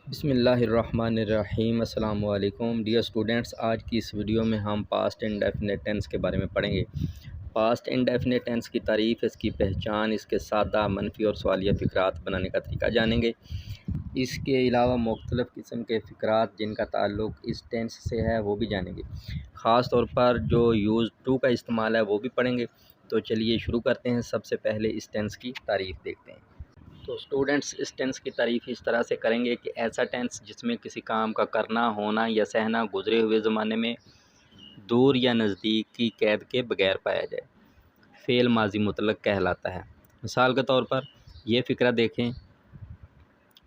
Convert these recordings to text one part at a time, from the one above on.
बिस्मिल्लाहिर्रहमानिर्रहीम। अस्सलाम वालेकुम डियर स्टूडेंट्स। आज की इस वीडियो में हम पास्ट इंडेफिनिट टेंस के बारे में पढ़ेंगे। पास्ट इंडेफिनिट टेंस की तारीफ़, इसकी पहचान, इसके सादा, मनफी और सवालिया फ़िक्रात बनाने का तरीका जानेंगे। इसके अलावा मुख्तलिफ़ किस्म के फ़िक्रात जिनका ताल्लुक़ इस टेंस से है वो भी जानेंगे। ख़ास तौर पर जो यूज़ टू का इस्तेमाल है वो भी पढ़ेंगे। तो चलिए शुरू करते हैं। सबसे पहले इस टेंस की तारीफ़ देखते हैं। तो स्टूडेंट्स, इस टेंस की तारीफ़ इस तरह से करेंगे कि ऐसा टेंस जिसमें किसी काम का करना, होना या सहना गुज़रे हुए ज़माने में दूर या नज़दीक की कैद के बगैर पाया जाए, फ़ेल माजी मुतलक कहलाता है। मिसाल के तौर पर ये फ़िक्रा देखें,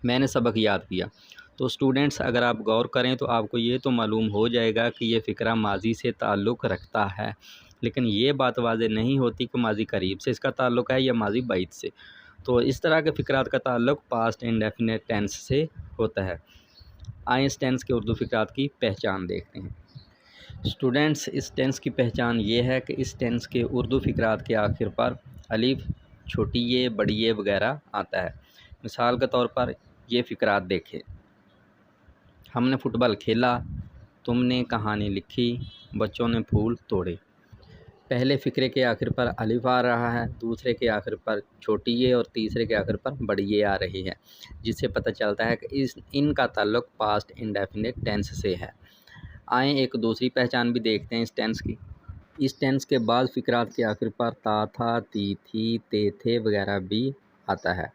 मैंने सबक याद किया। तो स्टूडेंट्स, अगर आप गौर करें तो आपको ये तो मालूम हो जाएगा कि ये फ़िक्रा माजी से ताल्लुक़ रखता है, लेकिन ये बात वाज़ेह नहीं होती कि माजी करीब से इसका ताल्लुक़ है या माजी बाइद से। तो इस तरह के फ़िक्रात का ताल्लुक़ पास्ट इंडेफिनिट टेंस से होता है। आइए इस टेंस के उर्दू फ़िक्रात की पहचान देखते हैं। स्टूडेंट्स, इस टेंस की पहचान ये है कि इस टेंस के उर्दू फ़िक्रात के आखिर पर अलिफ, छोटी ये, बड़ी ये वगैरह आता है। मिसाल के तौर पर ये फ़िक्रात देखें, हमने फ़ुटबॉल खेला, तुमने कहानी लिखी, बच्चों ने फूल तोड़े। पहले फ़िक्रे के आखिर पर अलिफ आ रहा है, दूसरे के आखिर पर छोटी ये और तीसरे के आखिर पर बड़ी ये आ रही है, जिससे पता चलता है कि इनका ताल्लुक़ पास्ट इंडेफिनिट टेंस से है। आएँ एक दूसरी पहचान भी देखते हैं इस टेंस की। इस टेंस के बाद फ़िक्रात के आखिर पर ता था, ती थी, ते थे वगैरह भी आता है।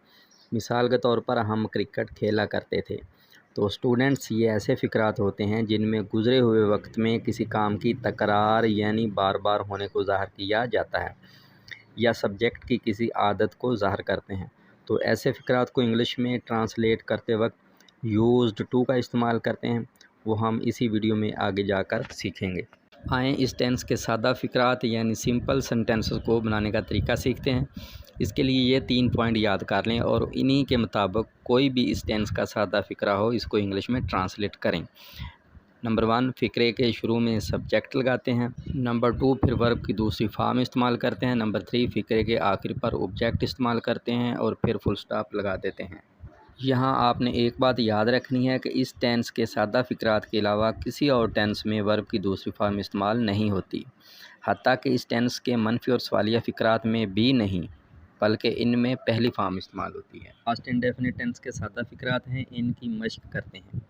मिसाल के तौर पर हम क्रिकेट खेला करते थे। तो स्टूडेंट्स, ये ऐसे फ़िक्रात होते हैं जिनमें गुज़रे हुए वक्त में किसी काम की तकरार यानी बार बार होने को ज़ाहिर किया जाता है या सब्जेक्ट की किसी आदत को ज़ाहिर करते हैं। तो ऐसे फ़िक्रात को इंग्लिश में ट्रांसलेट करते वक्त यूज्ड टू का इस्तेमाल करते हैं, वो हम इसी वीडियो में आगे जाकर सीखेंगे। आएँ इस टेंस के सादा फ़िक्रात यानी सिंपल सेंटेंसेस को बनाने का तरीका सीखते हैं। इसके लिए ये 3 पॉइंट याद कर लें और इन्हीं के मुताबिक कोई भी इस टेंस का सादा फ़िक्रा हो इसको इंग्लिश में ट्रांसलेट करें। नंबर 1, फ़िक्रे के शुरू में सब्जेक्ट लगाते हैं। नंबर 2, फिर वर्ब की दूसरी फॉर्म इस्तेमाल करते हैं। नंबर 3, फ़िक्रे के आखिर पर ऑब्जेक्ट इस्तेमाल करते हैं और फिर फुल स्टॉप लगा देते हैं। यहाँ आपने एक बात याद रखनी है कि इस टेंस के सादा फ़िक्रात के अलावा किसी और टेंस में वर्ब की दूसरी फॉर्म इस्तेमाल नहीं होती, हत्ता कि इस टेंस के मनफी और सवालिया फ़िक्रात में भी नहीं, बल्कि इनमें पहली फॉर्म इस्तेमाल होती है। पास्ट इंडेफिनिट टेंस के सादा फ़िक्रात हैं, इनकी मशक करते हैं।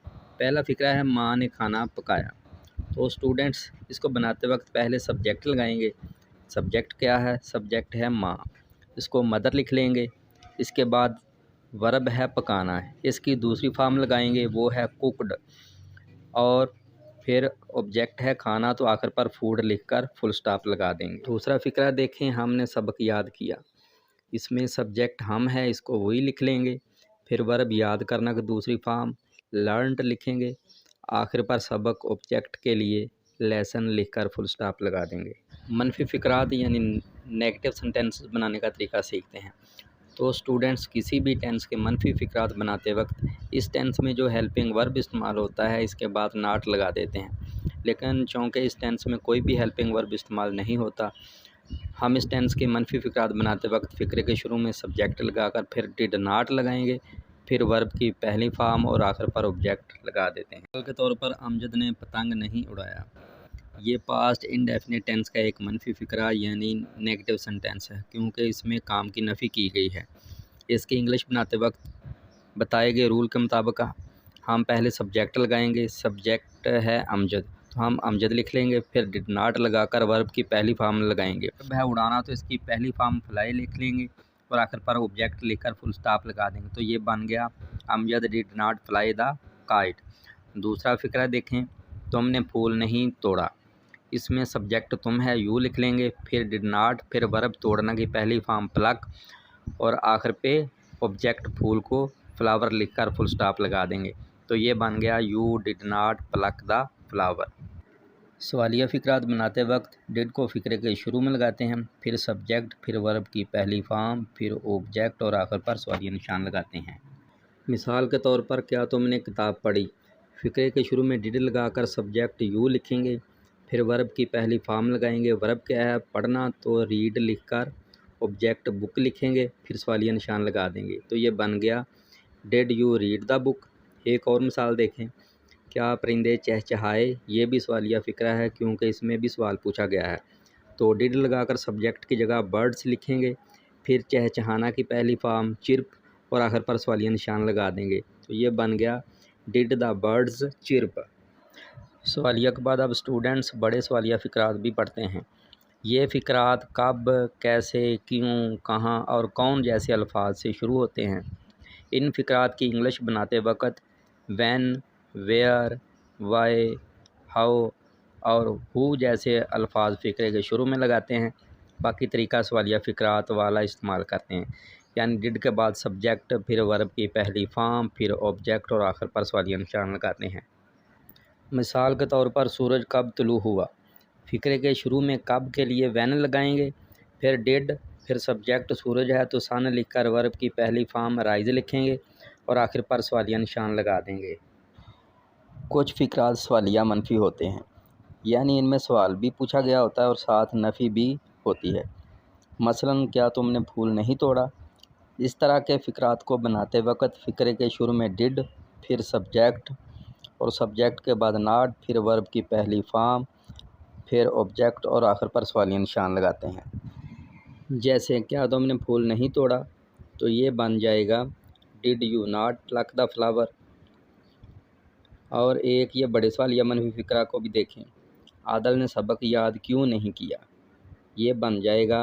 पहला फ़िक्रा है, माँ ने खाना पकाया। तो स्टूडेंट्स, इसको बनाते वक्त पहले सब्जेक्ट लगाएंगे। सब्जेक्ट क्या है? सब्जेक्ट है माँ, इसको मदर लिख लेंगे। इसके बाद वर्ब है पकाना है, इसकी दूसरी फॉर्म लगाएंगे, वो है कुकड, और फिर ऑब्जेक्ट है खाना, तो आखिर पर फूड लिखकर फुल स्टॉप लगा देंगे। दूसरा फ़िक्रा देखें, हमने सबक याद किया। इसमें सब्जेक्ट हम है, इसको वही लिख लेंगे। फिर वर्ब याद करना की दूसरी फॉर्म लर्नड लिखेंगे। आखिर पर सबक ऑब्जेक्ट के लिए लेसन लिखकर फुल स्टॉप लगा देंगे। मनफी फ़िक्रात यानी नेगेटिव सेंटेंसेस बनाने का तरीका सीखते हैं। तो स्टूडेंट्स, किसी भी टेंस के मनफी फ़िक्रात बनाते वक्त इस टेंस में जो हेल्पिंग वर्ब इस्तेमाल होता है इसके बाद नॉट लगा देते हैं, लेकिन चूँकि इस टेंस में कोई भी हेल्पिंग वर्ब इस्तेमाल नहीं होता, हम इस टेंस के मनफी फ़िक्रात बनाते वक्त फ़िक्रे के शुरू में सब्जेक्ट लगाकर फिर डिड नॉट लगाएंगे, फिर वर्ब की पहली फॉर्म और आखिर पर ऑब्जेक्ट लगा देते हैं। मिसाल के तौर पर अमजद ने पतंग नहीं उड़ाया। ये पास्ट इंडेफिनिट टेंस का एक मनफी फ़िक्रा यानी नेगेटिव सेंटेंस है, क्योंकि इसमें काम की नफ़ी की गई है। इसकी इंग्लिश बनाते वक्त बताए गए रूल के मुताबिक हम पहले सब्जेक्ट लगाएंगे। सब्जेक्ट है अमजद, तो हम अमजद लिख लेंगे। फिर डिड नॉट लगाकर वर्ब की पहली फॉर्म लगाएंगे। वर्ब है उड़ाना, तो इसकी पहली फॉर्म फ्लाई लिख लेंगे और आखिर पर ऑब्जेक्ट लिखकर फुल स्टॉप लगा देंगे। तो ये बन गया Amjad did not fly the kite. दूसरा फ़िक्रा देखें, तुमने फूल नहीं तोड़ा। इसमें सब्जेक्ट तुम है, यू लिख लेंगे। फिर डिड नॉट, फिर वर्ब तोड़ना की पहली फॉर्म प्लक और आखिर पे ऑब्जेक्ट फूल को फ्लावर लिखकर फुल स्टॉप लगा देंगे। तो ये बन गया you did not plug the flower. सवालिया फ़िक्रात बनाते वक्त डिड को फ़िक्रे के शुरू में लगाते हैं, फिर सब्जेक्ट, फिर वर्ब की पहली फॉर्म, फिर ऑब्जेक्ट और आखिर पर सवालिया निशान लगाते हैं। मिसाल के तौर पर, क्या तुमने किताब पढ़ी? फ़िक्रे के शुरू में डिड लगाकर सब्जेक्ट यू लिखेंगे, फिर वर्ब की पहली फॉर्म लगाएंगे। वर्ब क्या है? पढ़ना, तो रीड लिखकर ऑब्जेक्ट बुक लिखेंगे, फिर सवालिया निशान लगा देंगे। तो ये बन गया did you read the book. एक और मिसाल देखें, क्या परिंदे चहचहाए, ये भी सवालिया फ़िक्रा है क्योंकि इसमें भी सवाल पूछा गया है। तो डिड लगाकर सब्जेक्ट की जगह बर्ड्स लिखेंगे, फिर चहचहाना की पहली फॉर्म चिर्प और आखिर पर सवालिया निशान लगा देंगे। तो ये बन गया डिड द बर्ड्स चिर्प। सवालिया के बाद अब स्टूडेंट्स बड़े सवालिया फ़िक्रात भी पढ़ते हैं। ये फ़िक्रात कब, कैसे, क्यों, कहाँ और कौन जैसे अल्फाज से शुरू होते हैं। इन फ़िक्रात की इंग्लिश बनाते वक्त व्हेन, वेयर, वाई, हाउ और हु जैसे अल्फाज फ़िक्रे के शुरू में लगाते हैं। बाकी तरीका सवालिया फ़िक्रात वाला इस्तेमाल करते हैं, यानी डिड के बाद सब्जेक्ट, फिर वर्ब की पहली फॉर्म, फिर ऑब्जेक्ट और आखिर पर सवालिया निशान लगाते हैं। मिसाल के तौर पर सूरज कब तुलू हुआ, फ़िक्रे के शुरू में कब के लिए व्हेन लगाएंगे, फिर डिड, फिर सब्जेक्ट सूरज है तो सन लिखकर वर्ब की पहली फॉर्म राइज लिखेंगे और आखिर पर सवालिया निशान लगा देंगे। कुछ फ़िक्रात सवालिया मनफी होते हैं, यानी इनमें सवाल भी पूछा गया होता है और साथ नफ़ी भी होती है। मसलन क्या तुमने फूल नहीं तोड़ा। इस तरह के फ़िक्रात को बनाते वक्त फ़िक्रे के शुरू में डिड, फिर सब्जेक्ट और सब्जेक्ट के बाद नॉट, फिर वर्ब की पहली फॉर्म, फिर ऑब्जेक्ट और आखिर पर सवालिया निशान लगाते हैं। जैसे क्या तुमने फूल नहीं तोड़ा, तो ये बन जाएगा did you not plug the flower. और एक ये बड़े सवालिया मनफी फ़िक्रा को भी देखें, आदल ने सबक याद क्यों नहीं किया। ये बन जाएगा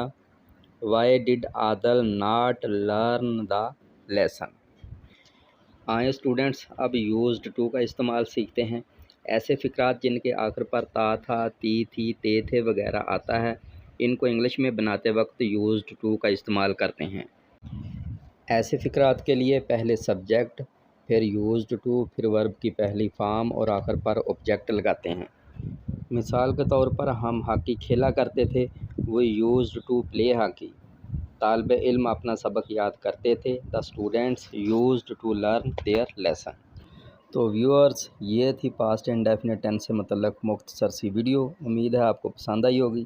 why did Adil not learn the lesson. आए स्टूडेंट्स, अब यूज्ड टू का इस्तेमाल सीखते हैं। ऐसे फ़िक्रात जिनके आखिर पर ता था, ती थी, ते थे वगैरह आता है, इनको इंग्लिश में बनाते वक्त यूज्ड टू का इस्तेमाल करते हैं। ऐसे फ़िक्रात के लिए पहले सब्जेक्ट, फिर यूज्ड टू, फिर वर्ब की पहली फॉर्म और आखिर पर ऑब्जेक्ट लगाते हैं। मिसाल के तौर पर हम हॉकी खेला करते थे, वो यूज्ड टू प्ले हॉकी। तालिब इल्म अपना सबक याद करते थे, the students used to learn their lesson. तो व्यूअर्स, ये थी पास्ट इंडेफिनिट टेंस से मतलब मुख्तसर सी वीडियो। उम्मीद है आपको पसंद आई होगी।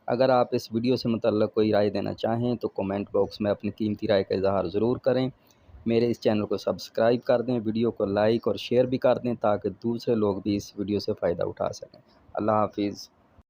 अगर आप इस वीडियो से मतलब कोई राय देना चाहें तो कमेंट बॉक्स में अपनी कीमती राय का इजहार ज़रूर करें। मेरे इस चैनल को सब्सक्राइब कर दें, वीडियो को लाइक और शेयर भी कर दें ताकि दूसरे लोग भी इस वीडियो से फ़ायदा उठा सकें। अल्लाह हाफिज़।